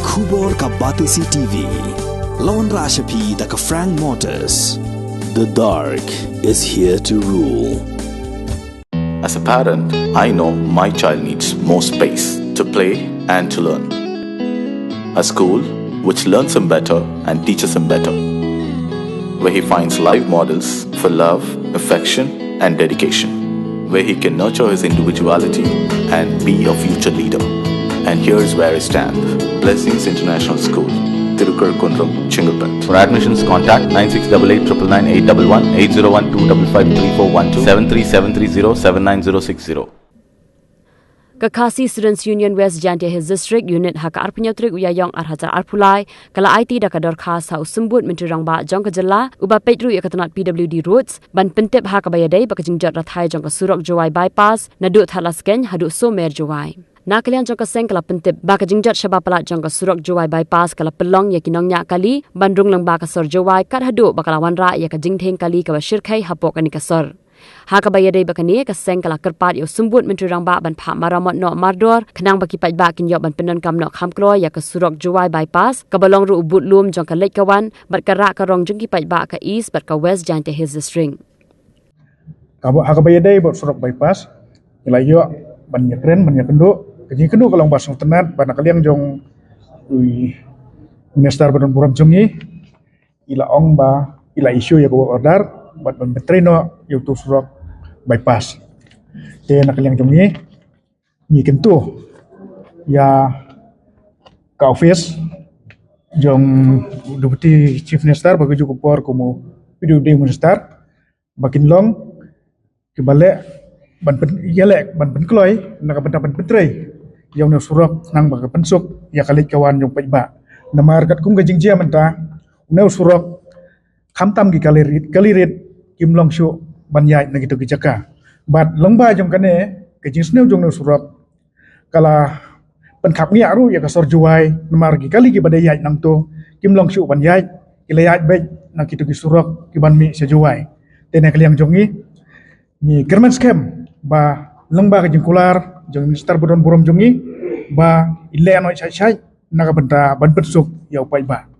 Kubor ka Batisi TV. Lawan Rashapi da ka Frank Motors. The dark is here to rule. As a parent, I know my child needs more space to play and to learn. A school which learns him better and teaches him better, where he finds live models for love, affection and dedication, where he can nurture his individuality and be a future leader. And here's where I stand. Blessings International School, Tirukurakkundram, Chengalpet. For admissions, contact 9688999811 8012553412 73730 Kakasi Students Union West Jantia his district unit haka arpunyatrik uyayong arhajar arpulai kala IT da kador khas ha usumbut menteri rangba jong kajala uba petru yakatanat PWD roads ban pentep haka bayadai bakajingjat rathai jong ka Surok Jowai bypass nadu thalasken hadu somer Jowai nakalian jong ka seng kala pentep bakajingjat shabapala jong ka Surok Jowai bypass kala pelong yakinong nya kali bandrung lang ba ka Sor Jowai kat hadu bakalawan ra yakajingtheng kali ka shirkhai hapok ani ka Sor Haka bayadai bakani ka seng kala kerpat yo sumbut menteri rangba ban pha maramot no mardor kenang baki Paidbah kin yo ban penon kam no khamklo ya ka Surok Jowai bypass ka balong ru ubut lum jong ka lek kawan bat ka ra ka rong jong ki Paidbah ka east bat ka west jante his string haka bayadai bot Surok bypass ila yo ban nyekren ban nyekendo kenyi kendo kalong basong tenat ban kaliang jong minister ban buram jongi ila ong ba ila isu ya ko order buat membetreno YouTube Surok bypass. Dia nak kalian jomni ni kentu ya ka office jom deputy chief minister bagi juga por como PWD minister bakin long ke balik ban pen yalek ban pen kloi nak ban pentrei yang no Surok nang bagi pensuk ya kali kawan jong Paidbah nama arkat kum gajingjia menta no Surok khamtam gi kalirit kim long shu banyai na gitu kijaka bat longba jong kane ke jinsneu jong no Surok kala penkhap ngi aru ya ka Sor Jowai namar gi kali gi badai yai nang to kim long shu banyai ilayat bet na gitu ki Surok ki ban mi se Jowai tene kaliang jongi ni kerman scam ba longba ke jingkular jong minister bodon borom jongi ba ile anoi chai na ka benta ban pensuk ya Paidbah